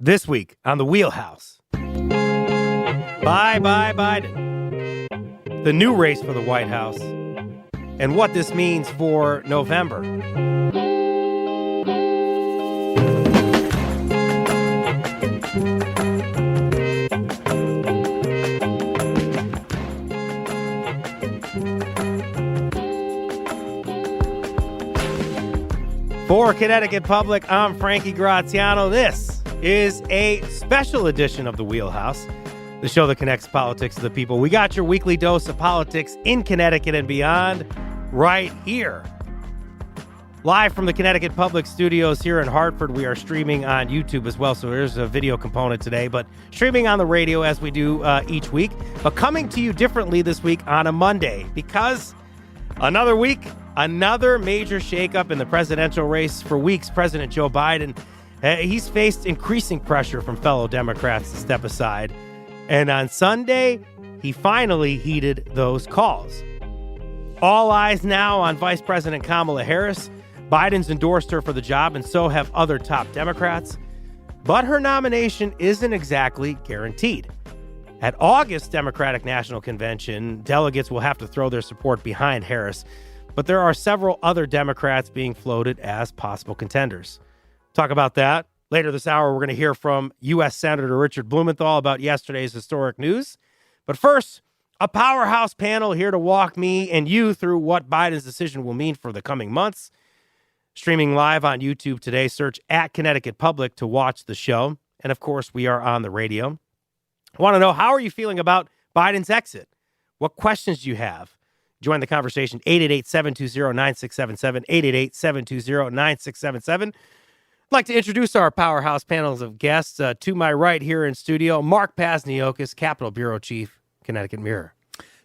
This week on the Wheelhouse. Bye, Biden. The new race for the White House and what this means for November. For Connecticut Public, I'm Frankie Graziano. This is a special edition of the Wheelhouse, the show that connects politics to the people. We got your weekly dose of politics in Connecticut and beyond right here. Live from the Connecticut Public Studios here in Hartford. We are streaming on YouTube as well, so there's a video component today, but streaming on the radio as we do each week. But coming to you differently this week on a Monday, because another week, another major shakeup in the presidential race. For weeks, President Joe Biden, he's faced increasing pressure from fellow Democrats to step aside. And on Sunday, he finally heeded those calls. All eyes now on Vice President Kamala Harris. Biden's endorsed her for the job, and so have other top Democrats. But her nomination isn't exactly guaranteed. At August's Democratic National Convention, delegates will have to throw their support behind Harris. But there are several other Democrats being floated as possible contenders. Talk about that. Later this hour, we're going to hear from U.S. Senator Richard Blumenthal about yesterday's historic news. But first, a powerhouse panel here to walk me and you through what Biden's decision will mean for the coming months. Streaming live on YouTube today, search at Connecticut Public to watch the show. And of course, we are on the radio. I want to know, how are you feeling about Biden's exit? What questions do you have? Join the conversation, 888-720-9677, 888-720-9677. I'd like to introduce our powerhouse panels of guests. To my right here in studio, Mark Pazniokis, Capitol Bureau Chief, Connecticut Mirror.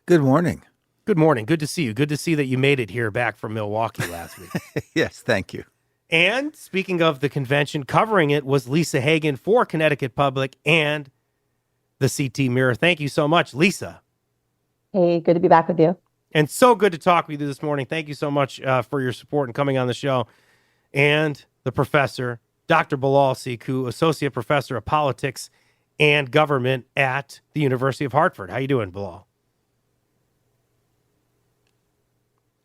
Good morning. Good morning. Good to see you. Good to see that you made it here back from Milwaukee last week. Yes, thank you. And speaking of the convention, covering it was Lisa Hagan for Connecticut Public and the CT Mirror. Thank you so much, Lisa. Hey, good to be back with you. And so good to talk with you this morning. Thank you so much for your support and coming on the show. And the professor, Dr. Bilal Sekou, Associate Professor of Politics and Government at the University of Hartford. How you doing, Bilal?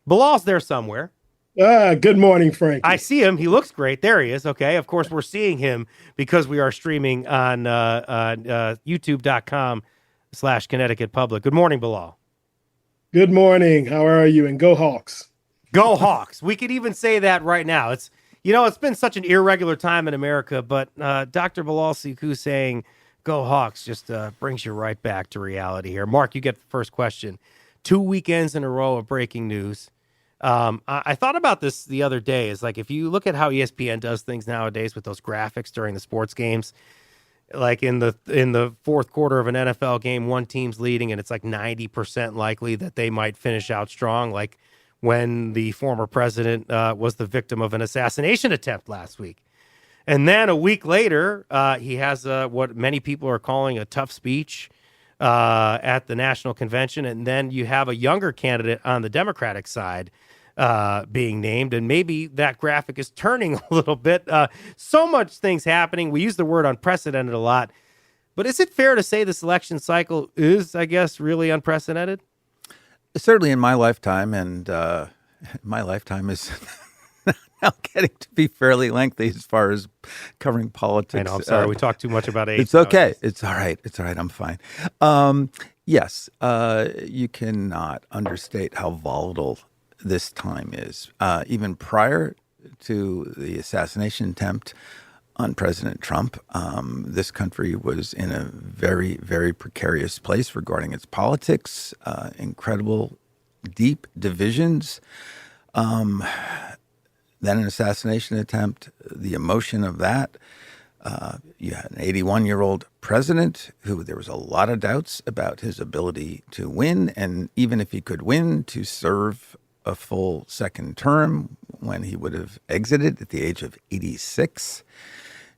Bilal's there somewhere. Good morning, Frank. I see him. He looks great. There he is. Okay. Of course, we're seeing him because we are streaming on youtube.com/Connecticut Public. Good morning, Bilal. Good morning. How are you? And go Hawks. Go Hawks. We could even say that right now. It's been such an irregular time in America, but Dr. Bilal Sekou saying go Hawks just brings you right back to reality here. Mark, you get the first question. 2 weekends in a row of breaking news. I thought about this the other day. Is like, if you look at how ESPN does things nowadays with those graphics during the sports games, like in the fourth quarter of an NFL game, one team's leading and it's like 90% likely that they might finish out strong, like when the former president was the victim of an assassination attempt last week. And then a week later, he has what many people are calling a tough speech at the national convention. And then you have a younger candidate on the Democratic side being named, and maybe that graphic is turning a little bit. So much things happening. We use the word unprecedented a lot, but is it fair to say this election cycle is, I guess, really unprecedented? Certainly in my lifetime, and my lifetime is now getting to be fairly lengthy as far as covering politics. I know, I'm sorry, we talked too much about age. It's okay. Nowadays. It's all right. It's all right. I'm fine. Yes, you cannot understate how volatile this time is. Even prior to the assassination attempt on President Trump, this country was in a very, very precarious place regarding its politics, incredible, deep divisions. Then an assassination attempt, the emotion of that. You had an 81-year-old president who there was a lot of doubts about his ability to win, and even if he could win, to serve a full second term when he would have exited at the age of 86.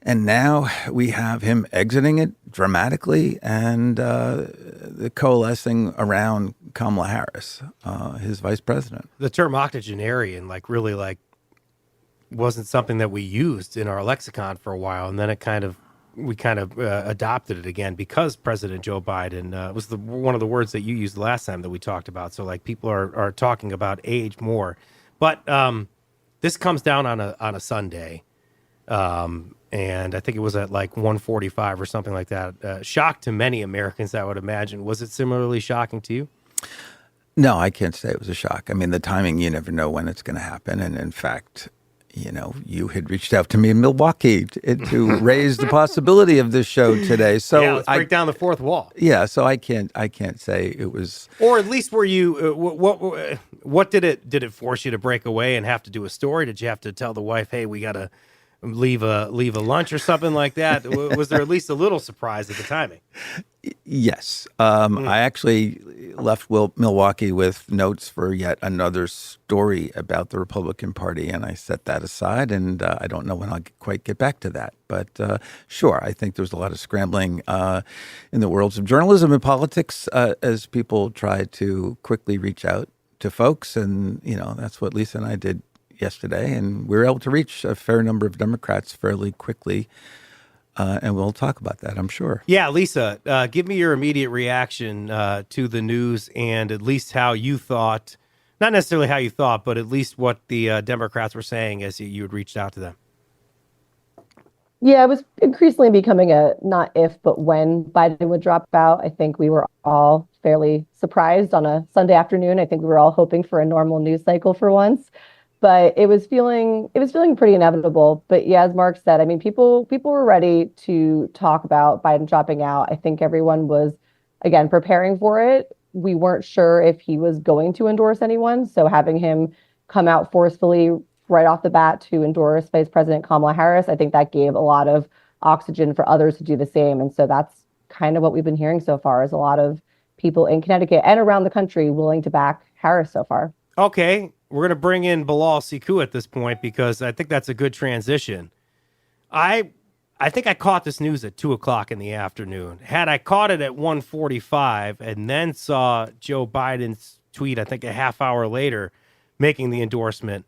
And now we have him exiting it dramatically and the coalescing around Kamala Harris, his vice president. The term octogenarian, really wasn't something that we used in our lexicon for a while, and then it kind of we kind of adopted it again because President Joe Biden was one of the words that you used the last time that we talked about. So like people are talking about age more, but this comes down on a Sunday, and I think it was at like 1:45 or something like that. Shock to many Americans, I would imagine. Was it similarly shocking to you? No, I can't say it was a shock. I mean, the timing, you never know when it's going to happen. And in fact, you had reached out to me in Milwaukee to raise the possibility of this show today. So yeah, let's break down the fourth wall. Yeah, so I can't say it was. Or at least were you? What did it force you to break away and have to do a story? Did you have to tell the wife, "Hey, we got to leave a lunch" or something like that? Was there at least a little surprise at the timing? Yes. I actually left Milwaukee with notes for yet another story about the Republican Party, and I set that aside, and I don't know when I'll quite get back to that. But sure, I think there's a lot of scrambling in the worlds of journalism and politics as people try to quickly reach out to folks, and that's what Lisa and I did yesterday, and we were able to reach a fair number of Democrats fairly quickly. And we'll talk about that, I'm sure. Yeah, Lisa, give me your immediate reaction to the news and at least how you thought, not necessarily how you thought, but at least what the Democrats were saying as you had reached out to them. Yeah, it was increasingly becoming a not if, but when Biden would drop out. I think we were all fairly surprised on a Sunday afternoon. I think we were all hoping for a normal news cycle for once. But it was feeling pretty inevitable. But yeah, as Mark said, I mean, people were ready to talk about Biden dropping out. I think everyone was, again, preparing for it. We weren't sure if he was going to endorse anyone. So having him come out forcefully right off the bat to endorse Vice President Kamala Harris, I think that gave a lot of oxygen for others to do the same. And so that's kind of what we've been hearing so far, is a lot of people in Connecticut and around the country willing to back Harris so far. Okay. We're going to bring in Bilal Siku at this point because I think that's a good transition. I think I caught this news at 2:00 in the afternoon. Had I caught it at 1:45 and then saw Joe Biden's tweet, I think a half hour later, making the endorsement,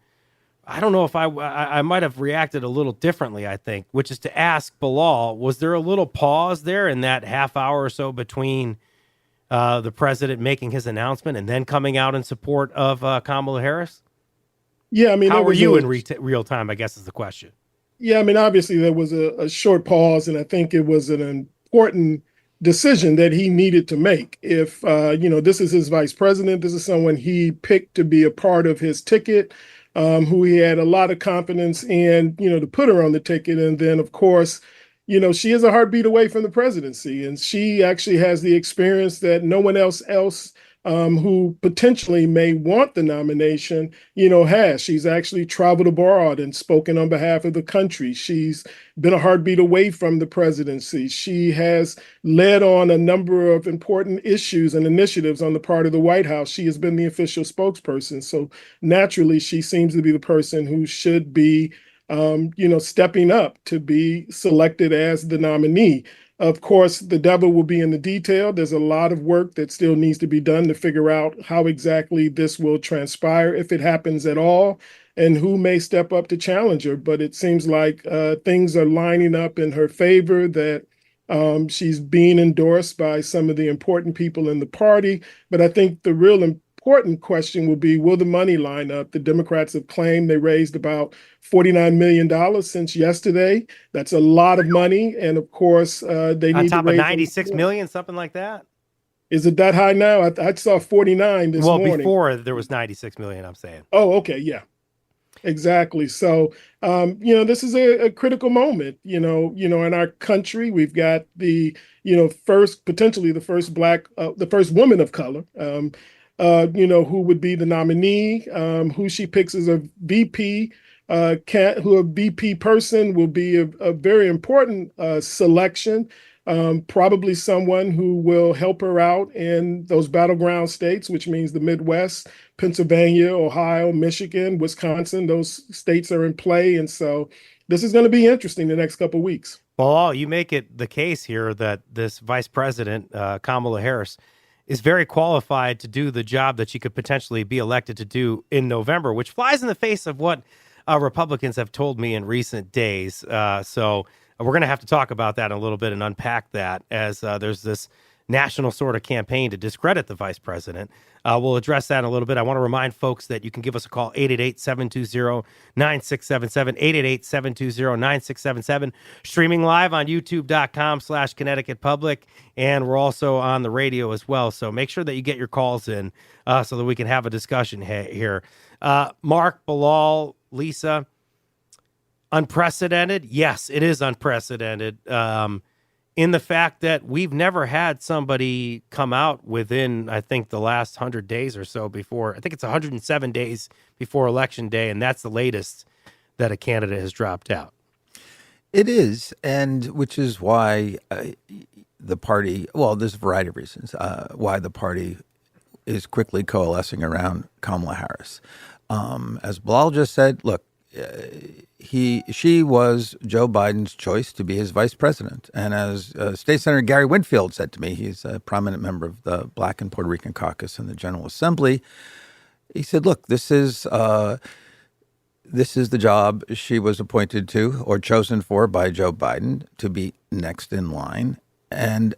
I don't know if I might have reacted a little differently, I think, which is to ask Bilal, was there a little pause there in that half hour or so between the president making his announcement and then coming out in support of Kamala Harris? Yeah, I mean, how were you in real time, I guess is the question. Yeah, I mean, obviously there was a short pause, and I think it was an important decision that he needed to make. If, this is his vice president, this is someone he picked to be a part of his ticket, who he had a lot of confidence in, to put her on the ticket. And then, of course, she is a heartbeat away from the presidency, and she actually has the experience that no one else who potentially may want the nomination, has. She's actually traveled abroad and spoken on behalf of the country. She's been a heartbeat away from the presidency. She has led on a number of important issues and initiatives on the part of the White House. She has been the official spokesperson. So naturally, she seems to be the person who should be stepping up to be selected as the nominee. Of course, the devil will be in the detail. There's a lot of work that still needs to be done to figure out how exactly this will transpire, if it happens at all, and who may step up to challenge her. But it seems like things are lining up in her favor, that she's being endorsed by some of the important people in the party. But I think the real important question will be, will the money line up? The Democrats have claimed they raised about $49 million since yesterday. That's a lot of money. And of course, they need to raise on top of 96 million, something like that. Is it that high now? I saw 49 this morning. Well, before there was 96 million, I'm saying. Oh, okay. Yeah, exactly. So, this is a critical moment, in our country. We've got the, potentially the first woman of color, who would be the nominee, who she picks as a VP, who a VP person will be a very important selection. Probably someone who will help her out in those battleground states, which means the Midwest, Pennsylvania, Ohio, Michigan, Wisconsin. Those states are in play. And so this is going to be interesting the next couple of weeks. Well, you make it the case here that this vice president, Kamala Harris, is very qualified to do the job that she could potentially be elected to do in November, which flies in the face of what Republicans have told me in recent days. So We're going to have to talk about that in a little bit and unpack that as there's this national sort of campaign to discredit the vice president. We'll address that in a little bit. I want to remind folks that you can give us a call, 888-720-9677, 888-720-9677, streaming live on youtube.com/Connecticut Public, and we're also on the radio as well. So make sure that you get your calls in so that we can have a discussion here. Mark, Bilal, Lisa, unprecedented? Yes, it is unprecedented. In the fact that we've never had somebody come out within, I think, the last 100 days or so before. I think it's 107 days before Election Day, and that's the latest that a candidate has dropped out. It is, and which is why the party, well, there's a variety of reasons why the party is quickly coalescing around Kamala Harris. As Bilal just said, look, she was Joe Biden's choice to be his vice president. And as State Senator Gary Winfield said to me, he's a prominent member of the Black and Puerto Rican caucus in the General Assembly. He said, look, this is the job she was appointed to or chosen for by Joe Biden to be next in line. And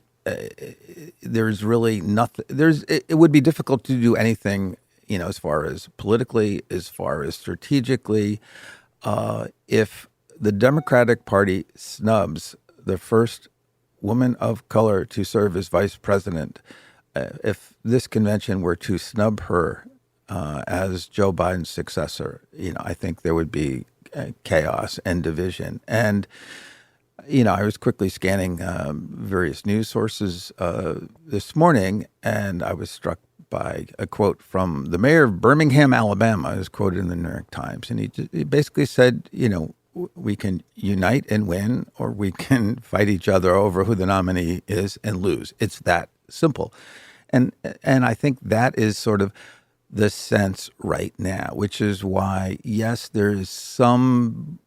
there's really nothing, it would be difficult to do anything, as far as politically, as far as strategically, if the Democratic Party snubs the first woman of color to serve as vice president, if this convention were to snub her as Joe Biden's successor, I think there would be chaos and division. And, I was quickly scanning various news sources this morning, and I was struck by a quote from the mayor of Birmingham, Alabama, is quoted in the New York Times. And he basically said, we can unite and win, or we can fight each other over who the nominee is and lose. It's that simple. And I think that is sort of the sense right now, which is why, yes, there is some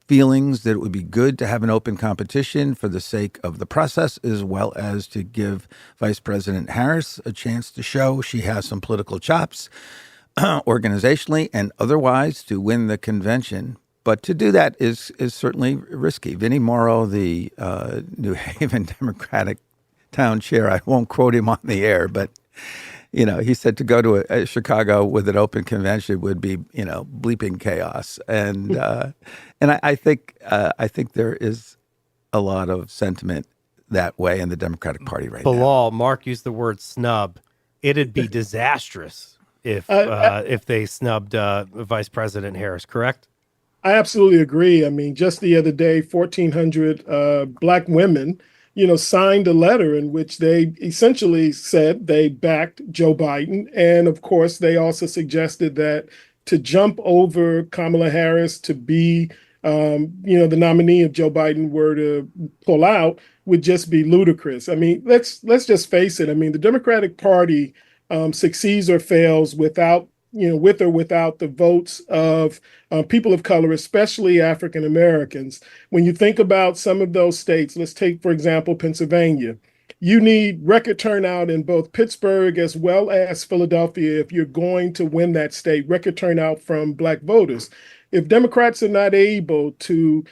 feelings that it would be good to have an open competition for the sake of the process, as well as to give Vice President Harris a chance to show she has some political chops organizationally and otherwise to win the convention. But to do that is certainly risky. Vinnie Morrow, the New Haven Democratic town chair, I won't quote him on the air, but he said to go to a Chicago with an open convention would be, bleeping chaos. And I think there is a lot of sentiment that way in the Democratic Party right now. Bilal, Mark used the word snub. It'd be disastrous if they snubbed Vice President Harris, correct? I absolutely agree. I mean, just the other day, 1,400 Black women signed a letter in which they essentially said they backed Joe Biden. And of course, they also suggested that to jump over Kamala Harris to be, the nominee if Joe Biden were to pull out would just be ludicrous. I mean, let's just face it. I mean, the Democratic Party succeeds or fails without with or without the votes of people of color, especially African Americans. When you think about some of those states, let's take, for example, Pennsylvania. You need record turnout in both Pittsburgh as well as Philadelphia if you're going to win that state, record turnout from Black voters. If Democrats are not able to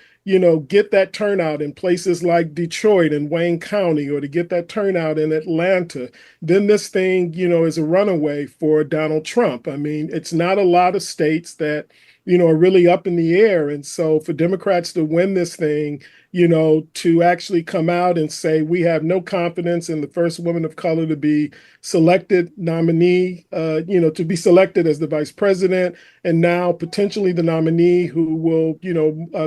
get that turnout in places like Detroit and Wayne County, or to get that turnout in Atlanta, then this thing, is a runaway for Donald Trump. I mean, it's not a lot of states that, are really up in the air. And so for Democrats to win this thing, to actually come out and say, we have no confidence in the first woman of color to be selected nominee, to be selected as the vice president, and now potentially the nominee who will,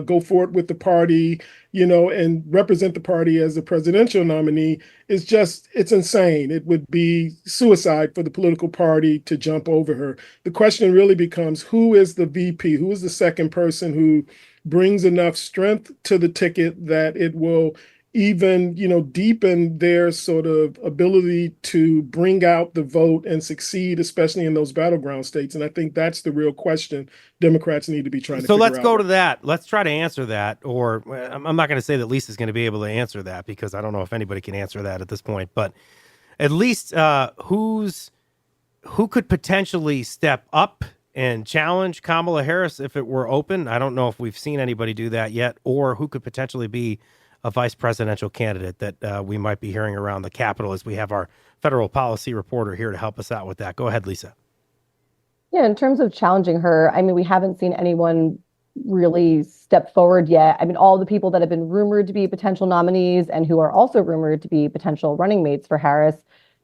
go forward with the party, and represent the party as a presidential nominee it's insane. It would be suicide for the political party to jump over her. The question really becomes, who is the VP? Who is the second person who brings enough strength to the ticket that it will even, deepen their sort of ability to bring out the vote and succeed, especially in those battleground states. And I think that's the real question Democrats need to be trying to figure out. So let's go to that. Let's try to answer that. Or I'm not going to say that Lisa's going to be able to answer that, because I don't know if anybody can answer that at this point. But at least who could potentially step up and challenge Kamala Harris if it were open? I don't know if we've seen anybody do that yet, or who could potentially be a vice presidential candidate that we might be hearing around the Capitol, as we have our federal policy reporter here to help us out with that. Go ahead, Lisa. Yeah, in terms of challenging her, I mean, we haven't seen anyone really step forward yet. I mean, all the people that have been rumored to be potential nominees and who are also rumored to be potential running mates for Harris,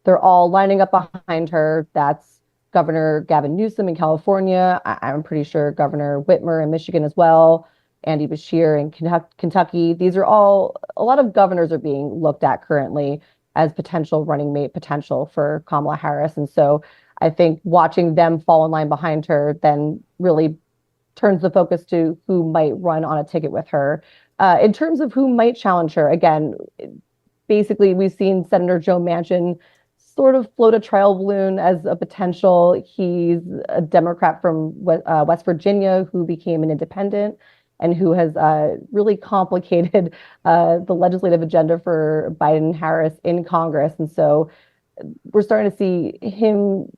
they're all lining up behind her. That's Governor Gavin Newsom in California. I'm pretty sure Governor Whitmer in Michigan as well. Andy Beshear in Kentucky. These are all, a lot of governors are being looked at currently as potential running mate potential for Kamala Harris. And so I think watching them fall in line behind her then really turns the focus to who might run on a ticket with her. In terms of who might challenge her, again, basically we've seen Senator Joe Manchin sort of float a trial balloon as a potential. He's a Democrat from West Virginia who became an independent and who has really complicated the legislative agenda for Biden and Harris in Congress. And so we're starting to see him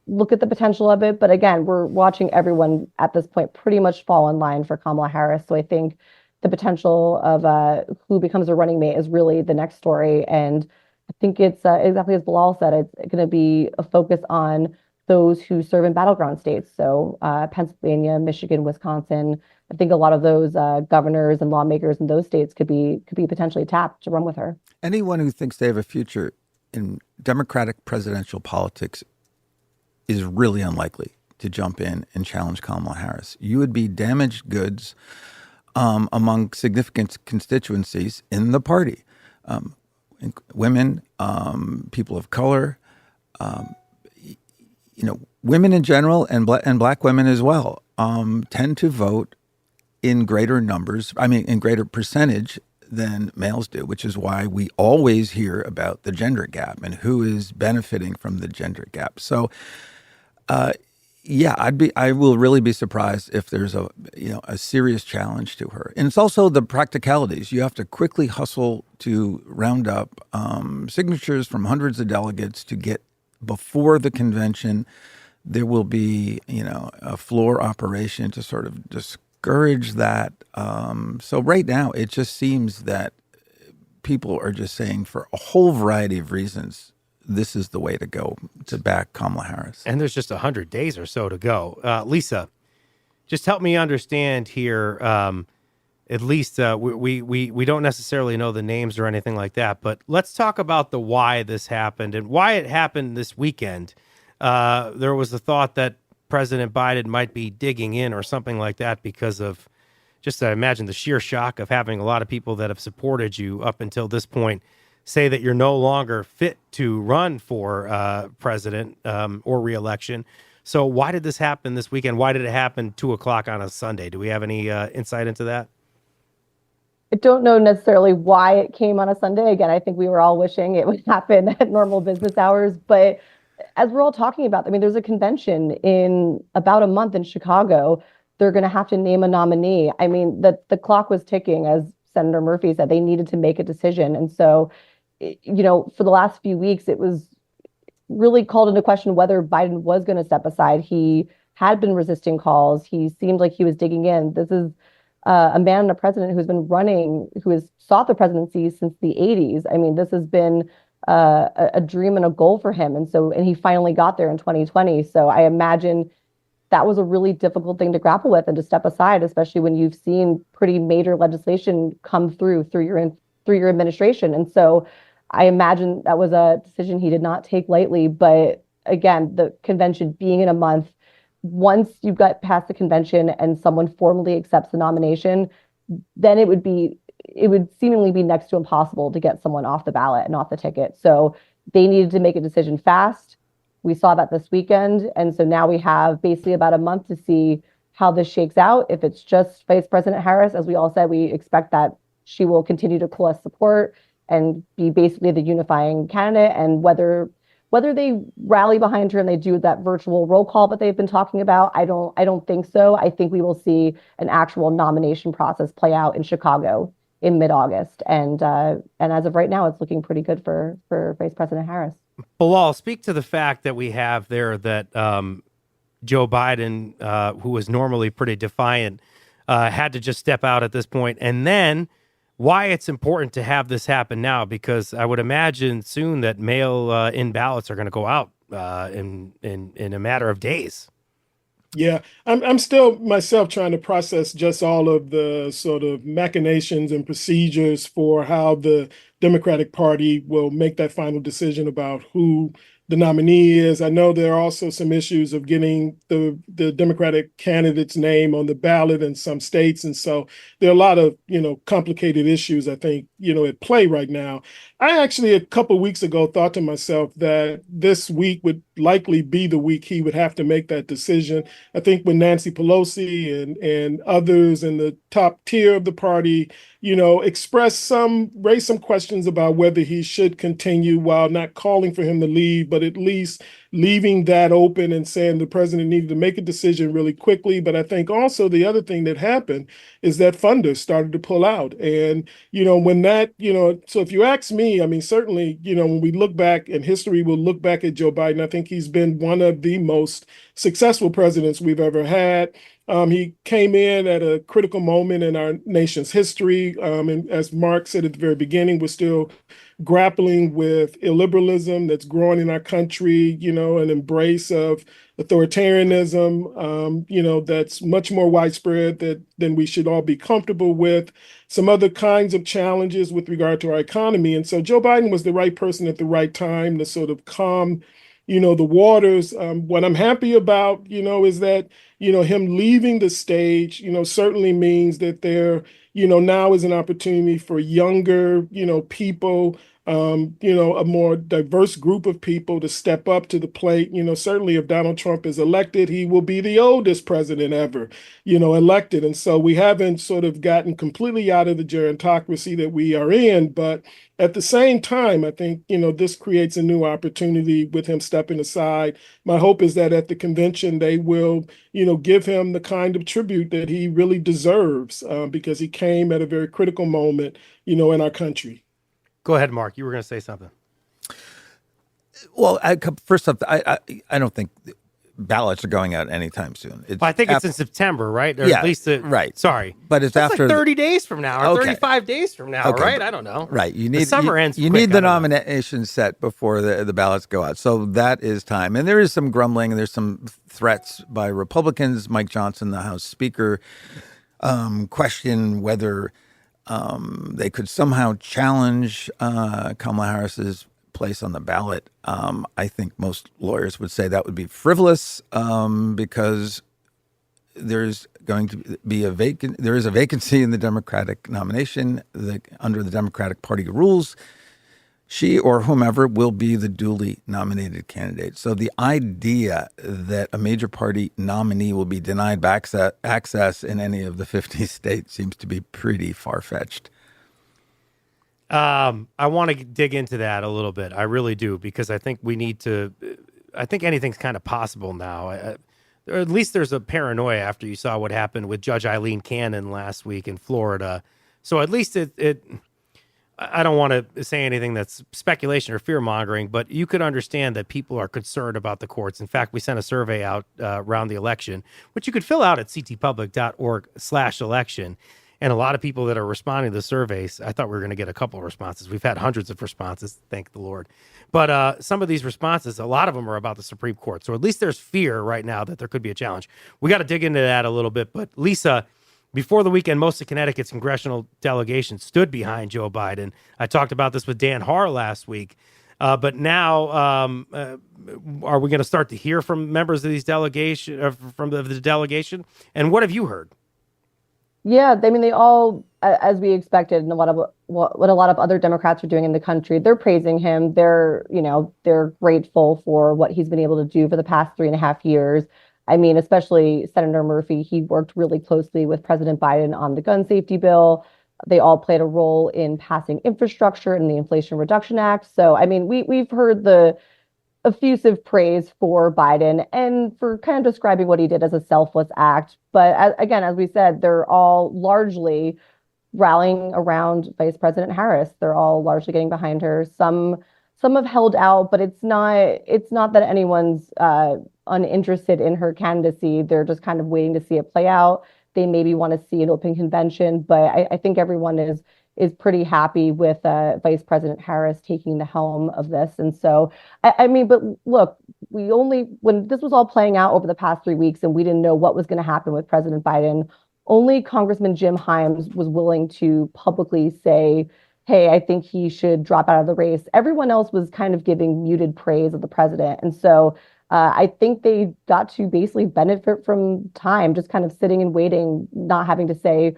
look at the potential of it. But again, we're watching everyone at this point pretty much fall in line for Kamala Harris. So I think the potential of who becomes a running mate is really the next story. And I think it's exactly as Bilal said, it's going to be a focus on those who serve in battleground states. So Pennsylvania, Michigan, Wisconsin. I think a lot of those governors and lawmakers in those states could be potentially tapped to run with her. Anyone who thinks they have a future in Democratic presidential politics is really unlikely to jump in and challenge Kamala Harris. You would be damaged goods among significant constituencies in the party. Women, people of color, women in general and black women as well tend to vote in greater numbers, in greater percentage than males do, which is why we always hear about the gender gap and who is benefiting from the gender gap. So, I will really be surprised if there's a serious challenge to her. And it's also the practicalities. You have to quickly hustle to round up signatures from hundreds of delegates to get before the convention. There will be, a floor operation to sort of discourage that. So right now, it just seems that people are just saying, for a whole variety of reasons, this is the way to go to back Kamala Harris. And there's just 100 days or so to go. Lisa, just help me understand here. At least we don't necessarily know the names or anything like that, but let's talk about the why this happened and why it happened this weekend. There was the thought that President Biden might be digging in or something like that because of just, I imagine, the sheer shock of having a lot of people that have supported you up until this point say that you're no longer fit to run for president or reelection. So why did this happen this weekend? Why did it happen 2:00 on a Sunday? Do we have any insight into that? I don't know necessarily why it came on a Sunday. Again, I think we were all wishing it would happen at normal business hours. But as we're all talking about, there's a convention in about a month in Chicago. They're going to have to name a nominee. The clock was ticking, as Senator Murphy said. They needed to make a decision. And so, for the last few weeks, it was really called into question whether Biden was going to step aside. He had been resisting calls. He seemed like he was digging in. This is a man and a president who's been running, who has sought the presidency since the 80s. This has been a dream and a goal for him. And he finally got there in 2020. So I imagine that was a really difficult thing to grapple with and to step aside, especially when you've seen pretty major legislation come through your administration. And so I imagine that was a decision he did not take lightly. But again, the convention being in a month, once you got past the convention and someone formally accepts the nomination, then it would seemingly be next to impossible to get someone off the ballot and off the ticket. So they needed to make a decision fast. We saw that this weekend. And so now we have basically about a month to see how this shakes out. If it's just Vice President Harris, as we all said, we expect that she will continue to coalesce support and be basically the unifying candidate. And whether they rally behind her and they do that virtual roll call that they've been talking about, I don't think so. I think we will see an actual nomination process play out in Chicago in mid-August. And as of right now, it's looking pretty good for Vice President Harris. Bilal, speak to the fact that we have there that Joe Biden, who was normally pretty defiant, had to just step out at this point. And then why it's important to have this happen now, because I would imagine soon that mail-in ballots are going to go out in a matter of days. Yeah, I'm still myself trying to process just all of the sort of machinations and procedures for how the Democratic Party will make that final decision about who the nominee is. I know there are also some issues of getting the Democratic candidate's name on the ballot in some states, and so there are a lot of complicated issues I think at play right now. I actually a couple of weeks ago thought to myself that this week would likely be the week he would have to make that decision. I think when Nancy Pelosi and others in the top tier of the party, raise some questions about whether he should continue, while not calling for him to leave, but at least leaving that open and saying the president needed to make a decision really quickly. But I think also the other thing that happened is that funders started to pull out. And, so if you ask me, I mean, certainly, when we look back and history will look back at Joe Biden, I think he's been one of the most successful presidents we've ever had. He came in at a critical moment in our nation's history. And as Mark said at the very beginning, we're still grappling with illiberalism that's growing in our country, an embrace of authoritarianism, that's much more widespread than we should all be comfortable with, some other kinds of challenges with regard to our economy. And so Joe Biden was the right person at the right time to sort of calm the waters. What I'm happy about, is that, him leaving the stage, certainly means that there, now is an opportunity for younger, people, a more diverse group of people to step up to the plate. Certainly if Donald Trump is elected, he will be the oldest president ever, elected. And so we haven't sort of gotten completely out of the gerontocracy that we are in, but at the same time, I think, this creates a new opportunity with him stepping aside. My hope is that at the convention, they will, give him the kind of tribute that he really deserves, because he came at a very critical moment, in our country. Go ahead, Mark. You were going to say something. Well, first off, I don't think ballots are going out anytime soon. I think it's in September, right? Or yeah, at least right. Sorry, but it's that's after like 30 days from now, or okay. 35 days from now, okay. right? I don't know. Right. You the need summer ends. You quick, need the nomination set before the ballots go out. So that is time, and there is some grumbling, and there's some threats by Republicans. Mike Johnson, the House Speaker, questioned whether they could somehow challenge Kamala Harris's place on the ballot. I think most lawyers would say that would be frivolous, because there's going to be there is a vacancy in the Democratic nomination. Under the Democratic Party rules, she or whomever will be the duly nominated candidate. So the idea that a major party nominee will be denied access in any of the 50 states seems to be pretty far-fetched. I want to dig into that a little bit. I really do, because I think we need to. I think anything's kind of possible now. Or at least there's a paranoia after you saw what happened with Judge Eileen Cannon last week in Florida. So at least it I don't want to say anything that's speculation or fear mongering, but you could understand that people are concerned about the courts. In fact, we sent a survey out around the election, which you could fill out at ctpublic.org/election. And a lot of people that are responding to the surveys, I thought we were going to get a couple of responses. We've had hundreds of responses, thank the Lord. But some of these responses, a lot of them are about the Supreme Court. So at least there's fear right now that there could be a challenge. We got to dig into that a little bit. But Lisa, before the weekend, most of Connecticut's congressional delegation stood behind Joe Biden. I talked about this with Dan Haar last week. But now, are we going to start to hear from members of these delegation, from the delegation? And what have you heard? Yeah, I mean, they all, as we expected, and what a lot of other Democrats are doing in the country, they're praising him. They're grateful for what he's been able to do for the past 3.5 years. I mean, especially Senator Murphy, he worked really closely with President Biden on the gun safety bill. They all played a role in passing infrastructure and the Inflation Reduction Act. So, I mean, we've heard the effusive praise for Biden and for kind of describing what he did as a selfless act. But again, as we said, they're all largely rallying around Vice President Harris. They're all largely getting behind her. Some some have held out, but it's not that anyone's uninterested in her candidacy. They're just kind of waiting to see it play out. They maybe want to see an open convention, but I think everyone is pretty happy with Vice President Harris taking the helm of this. And so, I mean, but look, when this was all playing out over the past 3 weeks and we didn't know what was going to happen with President Biden, only Congressman Jim Himes was willing to publicly say, hey, I think he should drop out of the race. Everyone else was kind of giving muted praise of the president. And so I think they got to basically benefit from time, just kind of sitting and waiting, not having to say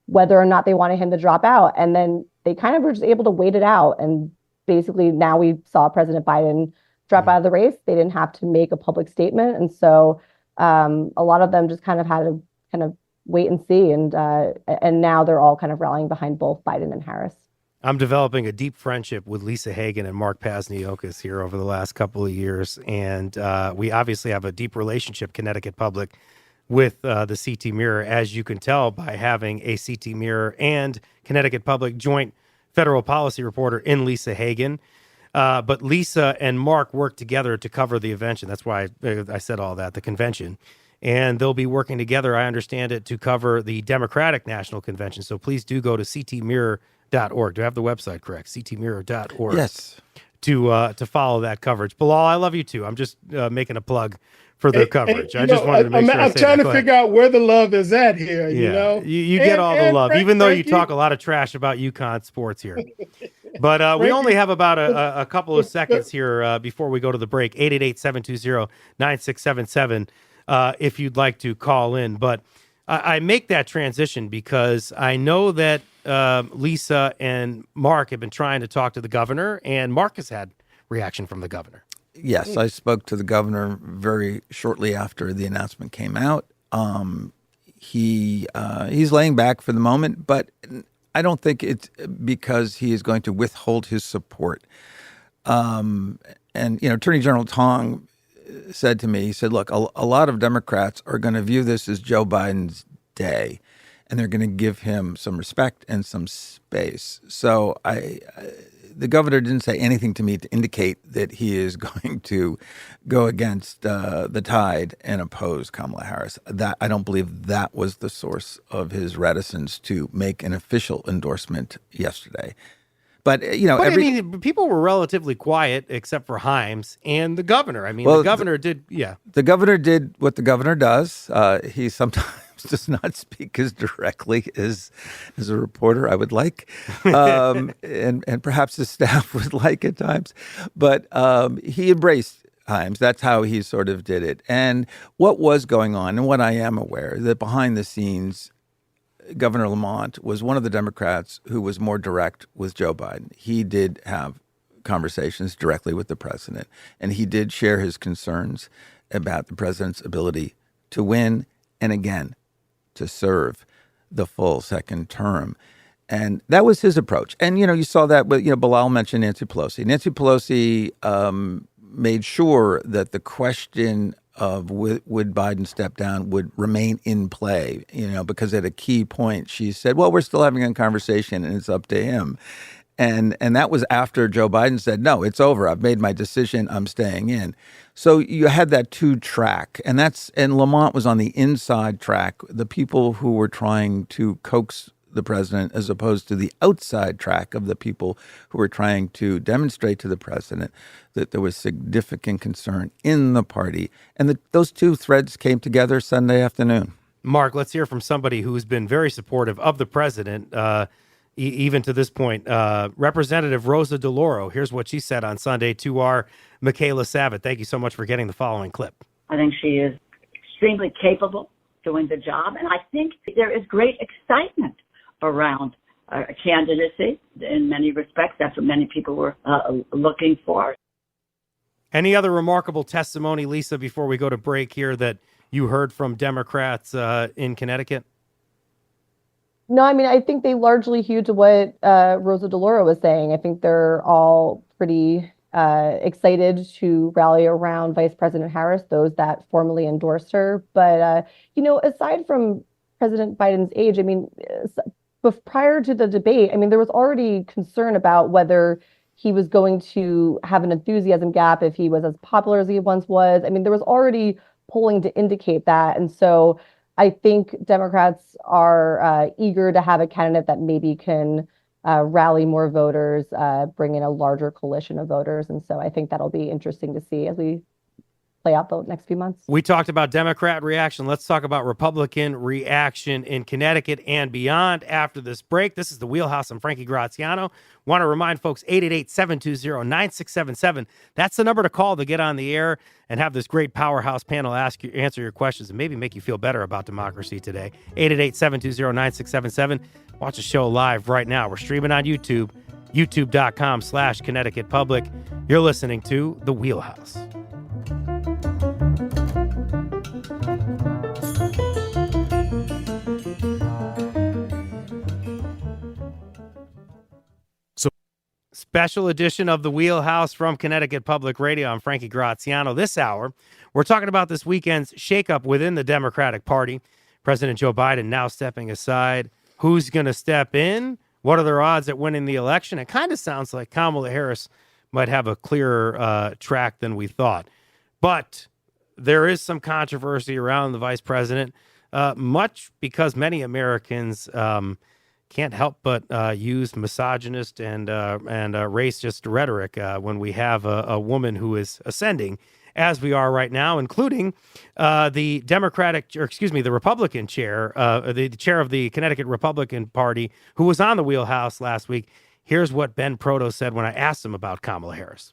whether or not they wanted him to drop out. And then they kind of were just able to wait it out. And basically now we saw President Biden drop out of the race. They didn't have to make a public statement. And so a lot of them just kind of had to kind of wait and see. And now they're all kind of rallying behind both Biden and Harris. I'm developing a deep friendship with Lisa Hagen and Mark Pazniokas here over the last couple of years. And we obviously have a deep relationship, Connecticut Public, with the CT Mirror, as you can tell by having a CT Mirror and Connecticut Public joint federal policy reporter in Lisa Hagen. But Lisa and Mark work together to cover the convention. That's why I said all that, the convention. And they'll be working together, I understand it, to cover the Democratic National Convention. So please do go to ctmirror.org. Do I have the website correct? ctmirror.org. Yes. To follow that coverage. Bilal, I love you too. I'm just making a plug for their coverage. I just wanted to make sure I'm trying to figure out where the love is at here. Yeah. You know, you get all the love, even though you talk a lot of trash about UConn sports here. But we only have about a couple of seconds here before we go to the break. 888-720-9677 if you'd like to call in. But I make that transition because I know that Lisa and Mark have been trying to talk to the governor, and Mark has had reaction from the governor. Yes, I spoke to the governor very shortly after the announcement came out. He's laying back for the moment, but I don't think it's because he is going to withhold his support. And Attorney General Tong said to me, he said, look, a lot of Democrats are going to view this as Joe Biden's day, and they're going to give him some respect and some space. So the governor didn't say anything to me to indicate that he is going to go against the tide and oppose Kamala Harris. That I don't believe that was the source of his reticence to make an official endorsement yesterday. But people were relatively quiet except for Himes and the governor. I mean, the governor did. The governor did what the governor does. He sometimes does not speak as directly as a reporter I would like, and perhaps his staff would like at times. But he embraced Himes. That's how he sort of did it. And what was going on, and what I am aware, that behind the scenes, Governor Lamont was one of the Democrats who was more direct with Joe Biden. He did have conversations directly with the president, and he did share his concerns about the president's ability to win and again to serve the full second term. And that was his approach. And, you saw that with, Bilal mentioned Nancy Pelosi. Nancy Pelosi made sure that the question of would Biden step down would remain in play, because at a key point she said, well, we're still having a conversation and it's up to him. And that was after Joe Biden said, no, it's over. I've made my decision. I'm staying in. So you had that two track, and Lamont was on the inside track, the people who were trying to coax the president, as opposed to the outside track of the people who were trying to demonstrate to the president that there was significant concern in the party. And those two threads came together Sunday afternoon. Mark, let's hear from somebody who's been very supportive of the president, even to this point. Representative Rosa DeLauro, here's what she said on Sunday to our Michaela Savitt. Thank you so much for getting the following clip. I think she is extremely capable doing the job, and I think there is great excitement around a candidacy in many respects. That's what many people were looking for. Any other remarkable testimony, Lisa, before we go to break here, that you heard from Democrats in Connecticut? No, I mean, I think they largely hewed to what Rosa DeLauro was saying. I think they're all pretty excited to rally around Vice President Harris, those that formally endorsed her. But, aside from President Biden's age, I mean, but prior to the debate, I mean, there was already concern about whether he was going to have an enthusiasm gap if he was as popular as he once was. I mean, there was already polling to indicate that. And so I think Democrats are eager to have a candidate that maybe can rally more voters, bring in a larger coalition of voters. And so I think that'll be interesting to see as we play out the next few months. We talked about Democrat reaction. Let's talk about Republican reaction in Connecticut and beyond after this break. This is the Wheelhouse. I'm Frankie Graziano. Want to remind folks, 888-720-9677. That's the number to call to get on the air and have this great powerhouse panel answer your questions and maybe make you feel better about democracy today. 888-720-9677. Watch the show live right now. We're streaming on YouTube, youtube.com/Connecticut Public. You're listening to the Wheelhouse. Special edition of the Wheelhouse from Connecticut Public Radio. I'm Frankie Graziano. This hour, we're talking about this weekend's shakeup within the Democratic Party. President Joe Biden now stepping aside. Who's going to step in? What are their odds at winning the election? It kind of sounds like Kamala Harris might have a clearer track than we thought. But there is some controversy around the vice president, much because many Americans can't help but use misogynist and racist rhetoric when we have a woman who is ascending, as we are right now, including the Republican chair, the chair of the Connecticut Republican Party, who was on the Wheelhouse last week. Here's what Ben Proto said when I asked him about Kamala Harris.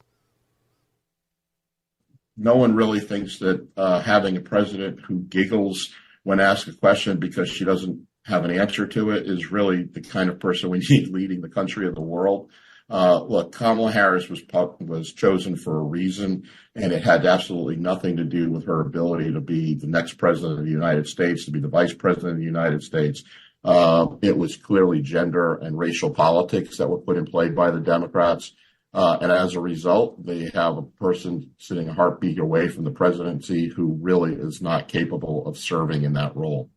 No one really thinks that having a president who giggles when asked a question because she doesn't have an answer to it is really the kind of person we need leading the country or the world. Look, Kamala Harris was chosen for a reason, and it had absolutely nothing to do with her ability to be the next president of the United States, to be the vice president of the United States. It was clearly gender and racial politics that were put in play by the Democrats. And as a result, they have a person sitting a heartbeat away from the presidency who really is not capable of serving in that role.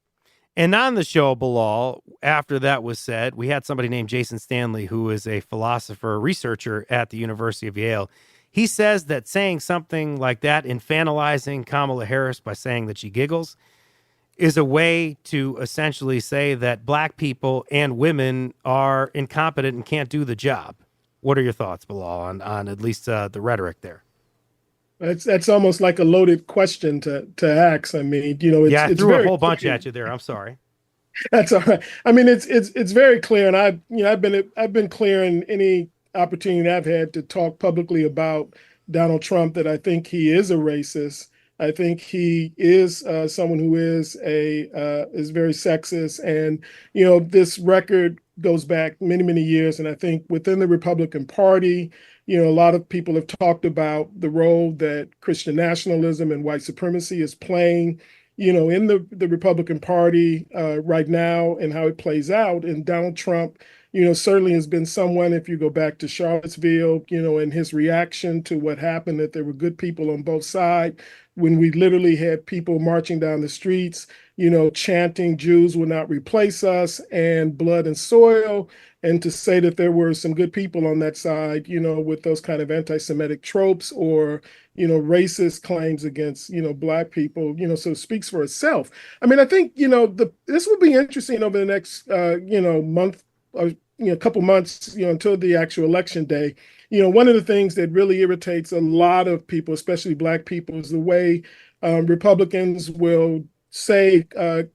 And on the show, Bilal, after that was said, we had somebody named Jason Stanley, who is a philosopher, researcher at the University of Yale. He says that saying something like that, infantilizing Kamala Harris by saying that she giggles, is a way to essentially say that black people and women are incompetent and can't do the job. What are your thoughts, Bilal, on at least the rhetoric there? That's almost like a loaded question to ask. I mean, I threw a whole bunch at you there. I'm sorry. That's all right. I mean, it's very clear, and I've been clear in any opportunity I've had to talk publicly about Donald Trump that I think he is a racist. I think he is someone who is very sexist, and this record goes back many, many years. And I think within the Republican Party, a lot of people have talked about the role that Christian nationalism and white supremacy is playing, in the Republican Party right now and how it plays out. And Donald Trump, certainly has been someone, if you go back to Charlottesville, and his reaction to what happened, that there were good people on both sides, when we literally had people marching down the streets, chanting Jews will not replace us and blood and soil. And to say that there were some good people on that side, with those kind of anti-Semitic tropes or, racist claims against, black people, so it speaks for itself. I mean, I think, this will be interesting over the next, month or, couple months, until the actual election day. One of the things that really irritates a lot of people, especially black people, is the way Republicans will say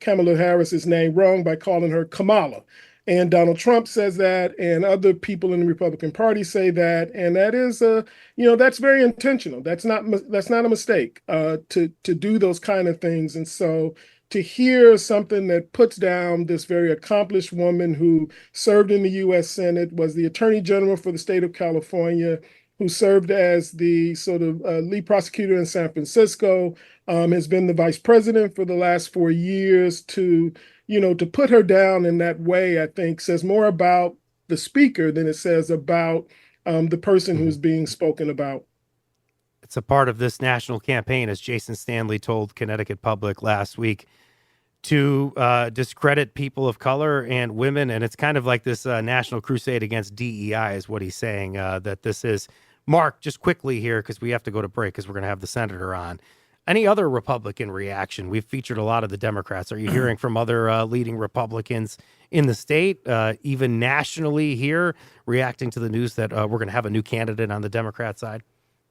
Kamala Harris's name wrong by calling her Kamala. And Donald Trump says that, and other people in the Republican Party say that, and that is, that's very intentional. That's not a mistake to do those kind of things. And so to hear something that puts down this very accomplished woman who served in the U.S. Senate, was the Attorney General for the state of California, who served as the sort of lead prosecutor in San Francisco, has been the vice president for the last 4 years, to put her down in that way, I think says more about the speaker than it says about the person who's being spoken about. It's a part of this national campaign, as Jason Stanley told Connecticut Public last week, to discredit people of color and women. And it's kind of like this national crusade against DEI is what he's saying, that this is. Mark, just quickly here, because we have to go to break because we're going to have the senator on. Any other Republican reaction? We've featured a lot of the Democrats. Are you hearing from other leading Republicans in the state, even nationally here, reacting to the news that we're going to have a new candidate on the Democrat side?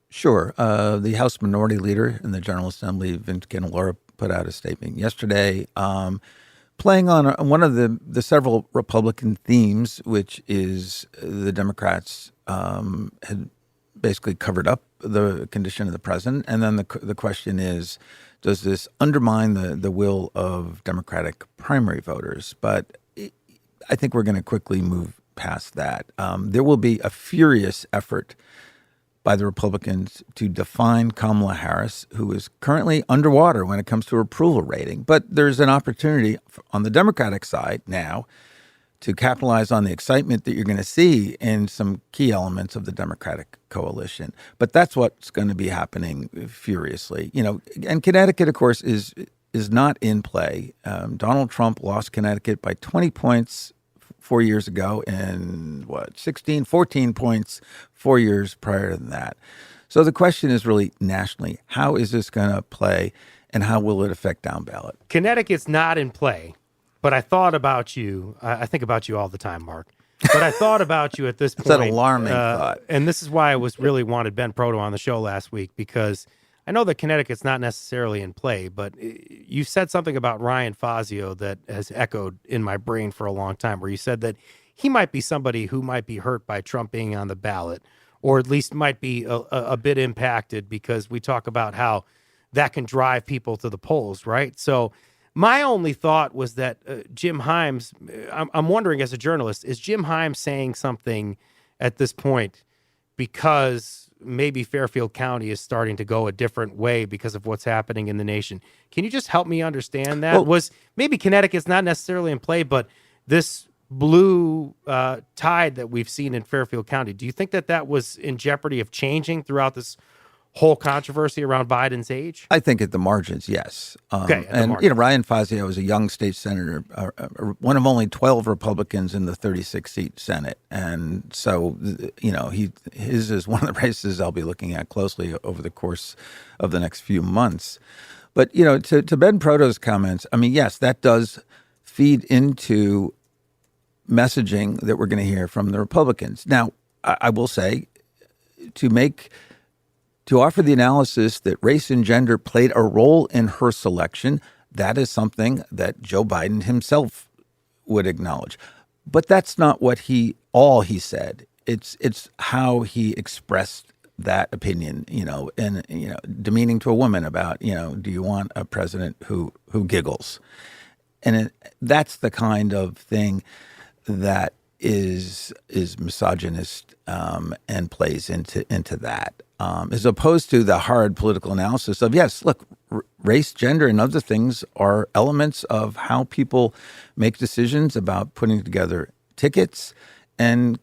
Sure. The House Minority Leader in the General Assembly, Vince Candelora, put out a statement yesterday playing on one of the several Republican themes, which is the Democrats had basically covered up the condition of the president. And then the question is, does this undermine the will of Democratic primary voters? But I think we're going to quickly move past that. There will be a furious effort by the Republicans to define Kamala Harris, who is currently underwater when it comes to her approval rating. But there's an opportunity on the Democratic side now to capitalize on the excitement that you're going to see in some key elements of the Democratic coalition. But that's what's going to be happening furiously. And Connecticut, of course, is not in play. Donald Trump lost Connecticut by 20 points 4 years ago and 14 points 4 years prior to that. So the question is really nationally, how is this going to play and how will it affect down ballot? Connecticut's not in play. But I thought about you. I think about you all the time, Mark. But I thought about you at this point. It's an alarming thought. And this is why I was really wanted Ben Proto on the show last week, because I know that Connecticut's not necessarily in play, but you said something about Ryan Fazio that has echoed in my brain for a long time, where you said that he might be somebody who might be hurt by Trump being on the ballot, or at least might be a bit impacted, because we talk about how that can drive people to the polls, right? So my only thought was that Jim Himes, I'm wondering as a journalist, is Jim Himes saying something at this point because maybe Fairfield County is starting to go a different way because of what's happening in the nation? Can you just help me understand that? Well, Was maybe Connecticut's not necessarily in play, but this blue tide that we've seen in Fairfield County, do you think that was in jeopardy of changing throughout this whole controversy around Biden's age? I think at the margins, yes. Ryan Fazio is a young state senator, one of only 12 Republicans in the 36-seat Senate, and so his is one of the races I'll be looking at closely over the course of the next few months. But to Ben Proto's comments, I mean, yes, that does feed into messaging that we're going to hear from the Republicans. Now, I will say, to offer the analysis that race and gender played a role in her selection, that is something that Joe Biden himself would acknowledge. But that's not what he said. It's how he expressed that opinion, and demeaning to a woman about, do you want a president who giggles? And that's the kind of thing that is misogynist and plays into that. As opposed to the hard political analysis of, yes, look, race, gender, and other things are elements of how people make decisions about putting together tickets and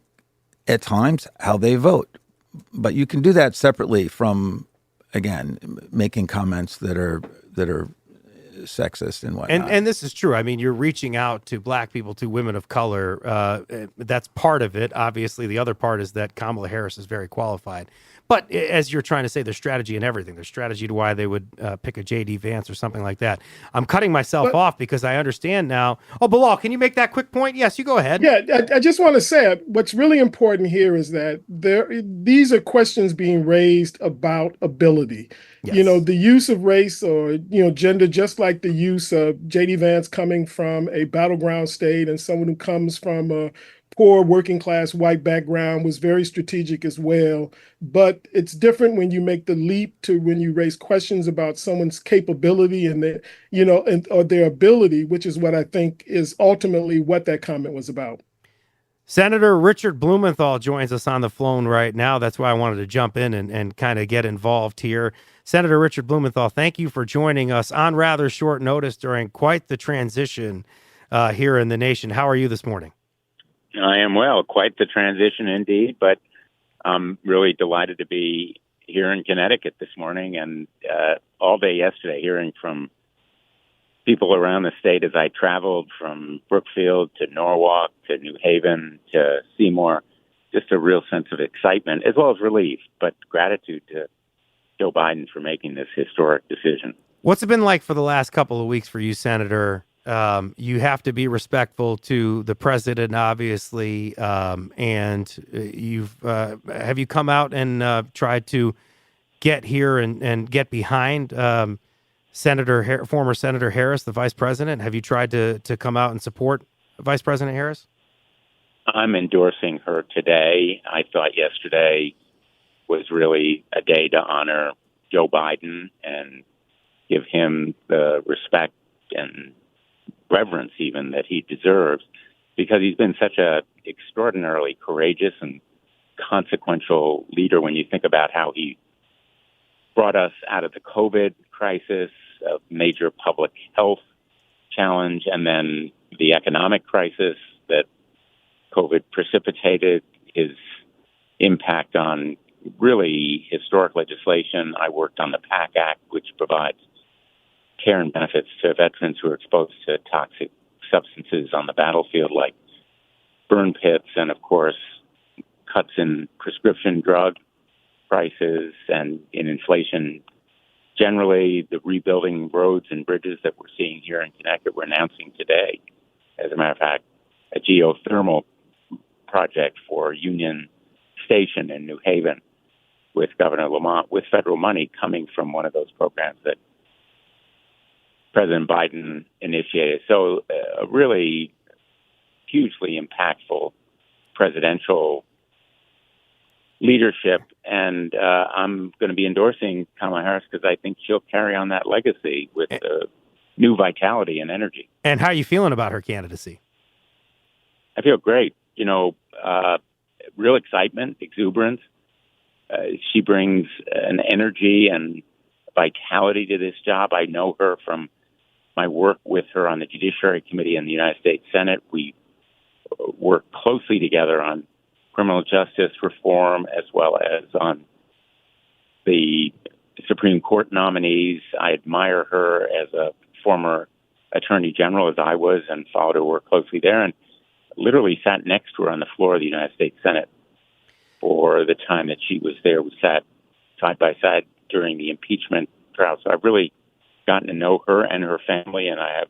at times how they vote. But you can do that separately from, again, making comments that are sexist and whatnot. And this is true. I mean, you're reaching out to black people, to women of color. That's part of it. Obviously, the other part is that Kamala Harris is very qualified. But as you're trying to say, there's strategy in everything. There's strategy to why they would pick a J.D. Vance or something like that. I'm cutting myself off because I understand now. Oh, Bilal, can you make that quick point? Yes, you go ahead. Yeah, I just want to say what's really important here is that these are questions being raised about ability. Yes. The use of race or, gender, just like the use of J.D. Vance coming from a battleground state and someone who comes from a poor working class white background, was very strategic as well. But it's different when you make the leap to when you raise questions about someone's capability and their, or their ability, which is what I think is ultimately what that comment was about. Senator Richard Blumenthal joins us on the phone right now. That's why I wanted to jump in and kind of get involved here. Senator Richard Blumenthal, thank you for joining us on rather short notice during quite the transition here in the nation. How are you this morning? I am well. Quite the transition indeed, but I'm really delighted to be here in Connecticut this morning and all day yesterday hearing from people around the state as I traveled from Brookfield to Norwalk to New Haven to Seymour. Just a real sense of excitement as well as relief, but gratitude to Joe Biden for making this historic decision. What's it been like for the last couple of weeks for you, Senator? You have to be respectful to the president, obviously, and have you come out and tried to get here and get behind former Senator Harris, the vice president? Have you tried to come out and support Vice President Harris? I'm endorsing her today. I thought yesterday was really a day to honor Joe Biden and give him the respect and reverence even that he deserves, because he's been such a extraordinarily courageous and consequential leader when you think about how he brought us out of the COVID crisis, a major public health challenge, and then the economic crisis that COVID precipitated, his impact on really historic legislation. I worked on the PAC Act, which provides care and benefits to veterans who are exposed to toxic substances on the battlefield, like burn pits, and of course, cuts in prescription drug prices and in inflation. Generally, the rebuilding roads and bridges that we're seeing here in Connecticut, we're announcing today, as a matter of fact, a geothermal project for Union Station in New Haven with Governor Lamont, with federal money coming from one of those programs that President Biden initiated. So a really hugely impactful presidential leadership. And I'm going to be endorsing Kamala Harris because I think she'll carry on that legacy with new vitality and energy. And how are you feeling about her candidacy? I feel great. Real excitement, exuberance. She brings an energy and vitality to this job. I know her from my work with her on the Judiciary Committee in the United States Senate. We work closely together on criminal justice reform as well as on the Supreme Court nominees. I admire her as a former attorney general, as I was, and followed her work closely there, and literally sat next to her on the floor of the United States Senate for the time that she was there. We sat side by side during the impeachment trial. So I've really gotten to know her and her family, and I have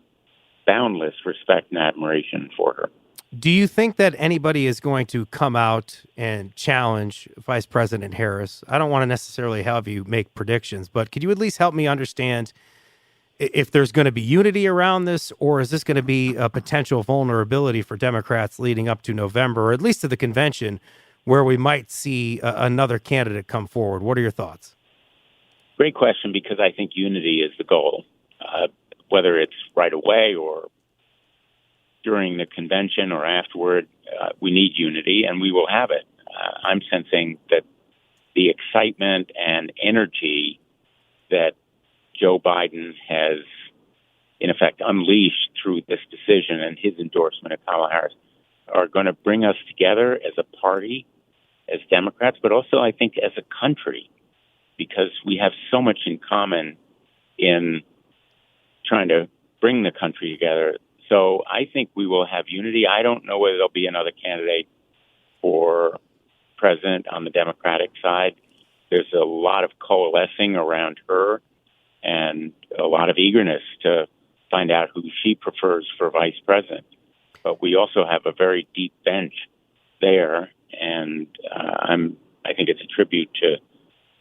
boundless respect and admiration for her. Do you think that anybody is going to come out and challenge Vice President Harris? I don't want to necessarily have you make predictions, but could you at least help me understand if there's going to be unity around this, or is this going to be a potential vulnerability for Democrats leading up to November, or at least to the convention, where we might see another candidate come forward? What are your thoughts? Great question, because I think unity is the goal, whether it's right away or during the convention or afterward. We need unity, and we will have it. I'm sensing that the excitement and energy that Joe Biden has, in effect, unleashed through this decision and his endorsement of Kamala Harris are going to bring us together as a party, as Democrats, but also, I think, as a country, because we have so much in common in trying to bring the country together. So I think we will have unity. I don't know whether there'll be another candidate for president on the Democratic side. There's a lot of coalescing around her and a lot of eagerness to find out who she prefers for vice president. But we also have a very deep bench there, and I think it's a tribute to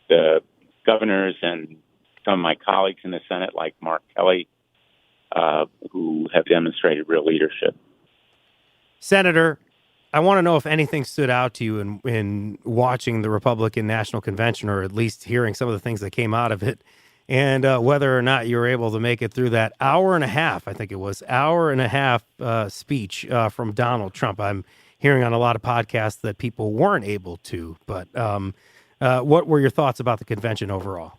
the governors and some of my colleagues in the Senate, like Mark Kelly, who have demonstrated real leadership. Senator, I want to know if anything stood out to you in watching the Republican National Convention, or at least hearing some of the things that came out of it, and whether or not you were able to make it through that hour and a half speech from Donald Trump. I'm hearing on a lot of podcasts that people weren't able to, but what were your thoughts about the convention overall?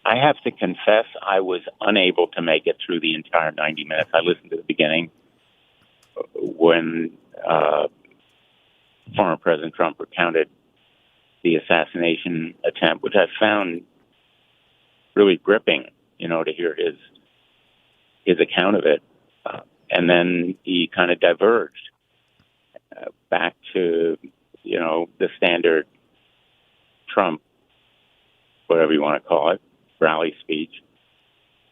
I have to confess, I was unable to make it through the entire 90 minutes. I listened to the beginning when former President Trump recounted the assassination attempt, which I found really gripping, to hear his his account of it. And then he kind of diverged back to, the standard Trump, whatever you want to call it, rally speech.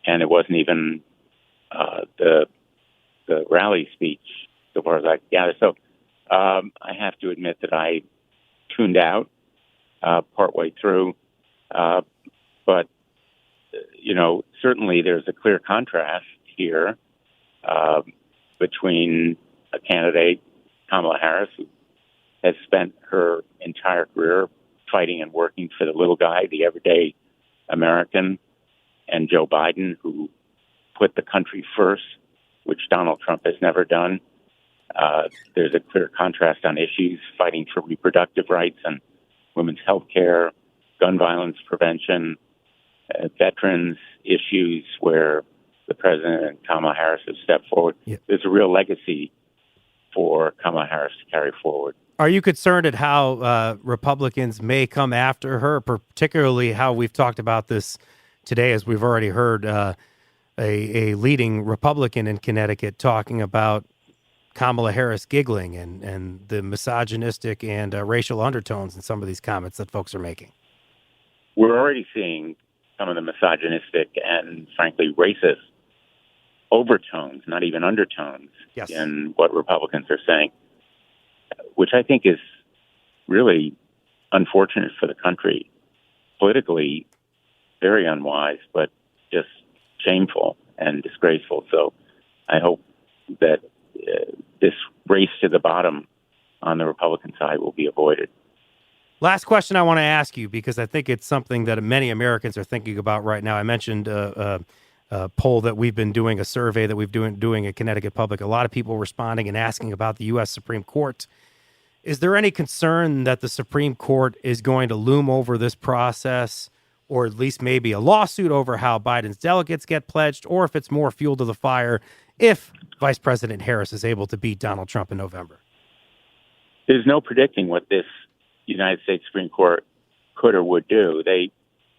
And it wasn't even the rally speech, so far as I gather. So I have to admit that I tuned out partway through. But, certainly there's a clear contrast here between a candidate, Kamala Harris, who has spent her entire career fighting and working for the little guy, the everyday American, and Joe Biden, who put the country first, which Donald Trump has never done. There's a clear contrast on issues, fighting for reproductive rights and women's health care, gun violence prevention, veterans issues where the president and Kamala Harris have stepped forward. Yeah. There's a real legacy for Kamala Harris to carry forward. Are you concerned at how Republicans may come after her, particularly how we've talked about this today, as we've already heard a leading Republican in Connecticut talking about Kamala Harris giggling and the misogynistic and racial undertones in some of these comments that folks are making? We're already seeing some of the misogynistic and, frankly, racist overtones, not even undertones, yes, in what Republicans are saying, which I think is really unfortunate for the country. Politically, very unwise, but just shameful and disgraceful. So I hope that this race to the bottom on the Republican side will be avoided. Last question I want to ask you, because I think it's something that many Americans are thinking about right now. I mentioned a poll that we've been doing, a survey that we've doing at Connecticut Public. A lot of people responding and asking about the U.S. Supreme Court. Is there any concern that the Supreme Court is going to loom over this process, or at least maybe a lawsuit over how Biden's delegates get pledged, or if it's more fuel to the fire if Vice President Harris is able to beat Donald Trump in November? There's no predicting what this United States Supreme Court could or would do. They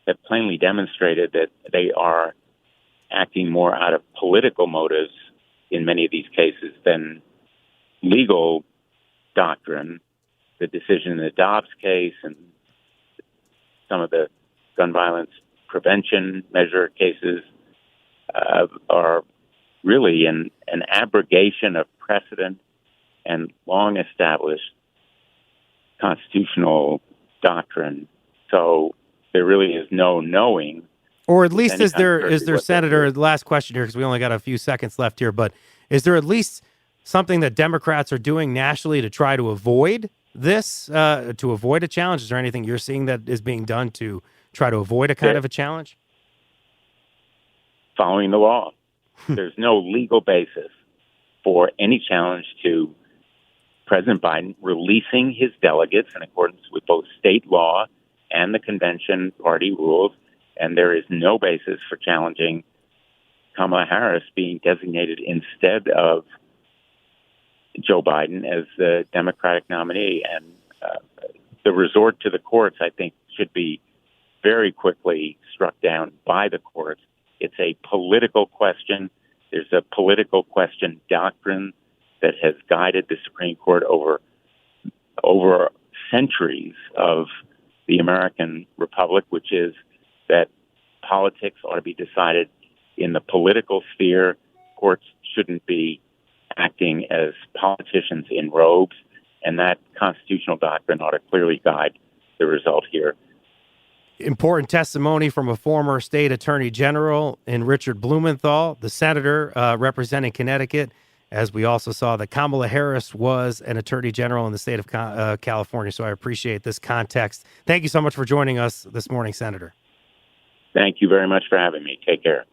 have plainly demonstrated that they are acting more out of political motives in many of these cases than legal doctrine. The decision in the Dobbs case and some of the gun violence prevention measure cases are really an abrogation of precedent and long-established constitutional doctrine. So there really is no knowing. Or at least is there, Senator, the last question here, because we only got a few seconds left here, but is there at least something that Democrats are doing nationally to try to avoid this, to avoid a challenge? Is there anything you're seeing that is being done to try to avoid a kind of a challenge? Following the law. There's no legal basis for any challenge to President Biden releasing his delegates in accordance with both state law and the convention party rules. And there is no basis for challenging Kamala Harris being designated instead of Joe Biden as the Democratic nominee. And the resort to the courts, I think, should be very quickly struck down by the courts. It's a political question. There's a political question doctrine that has guided the Supreme Court over centuries of the American Republic, which is that politics ought to be decided in the political sphere. Courts shouldn't be acting as politicians in robes, and that constitutional doctrine ought to clearly guide the result here. Important testimony from a former state attorney general in Richard Blumenthal, the senator representing Connecticut, as we also saw that Kamala Harris was an attorney general in the state of California. So I appreciate this context. Thank you so much for joining us this morning, Senator. Thank you very much for having me. Take care.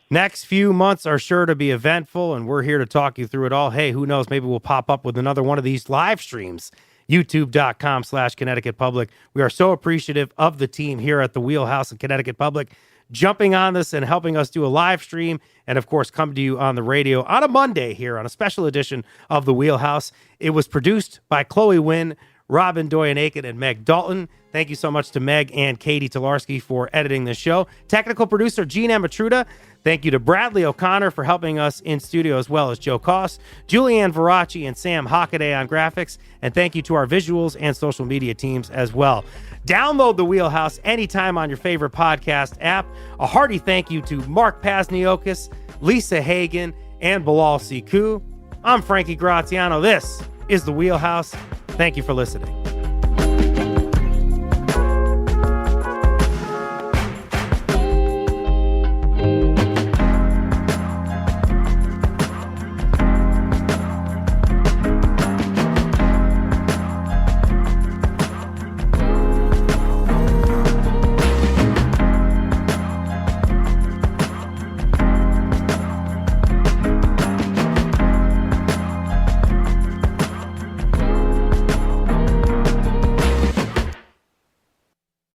Next few months are sure to be eventful, and we're here to talk you through it all. Hey, who knows? Maybe we'll pop up with another one of these live streams. YouTube.com/Connecticut Public. We are so appreciative of the team here at the Wheelhouse in Connecticut Public jumping on this and helping us do a live stream, and of course come to you on the radio on a Monday here on a special edition of the Wheelhouse. It was produced by Chloe Wynn, Robin Doyen-Aiken, and Meg Dalton. Thank you so much to Meg and Katie Tolarski for editing this show. Technical producer Gene Amatruda. Thank you to Bradley O'Connor for helping us in studio, as well as Joe Koss, Julianne Verace, and Sam Hockaday on graphics. And thank you to our visuals and social media teams as well. Download the Wheelhouse anytime on your favorite podcast app. A hearty thank you to Mark Pasniokis, Lisa Hagen, and Bilal Siku. I'm Frankie Graziano. This is the Wheelhouse. Thank you for listening.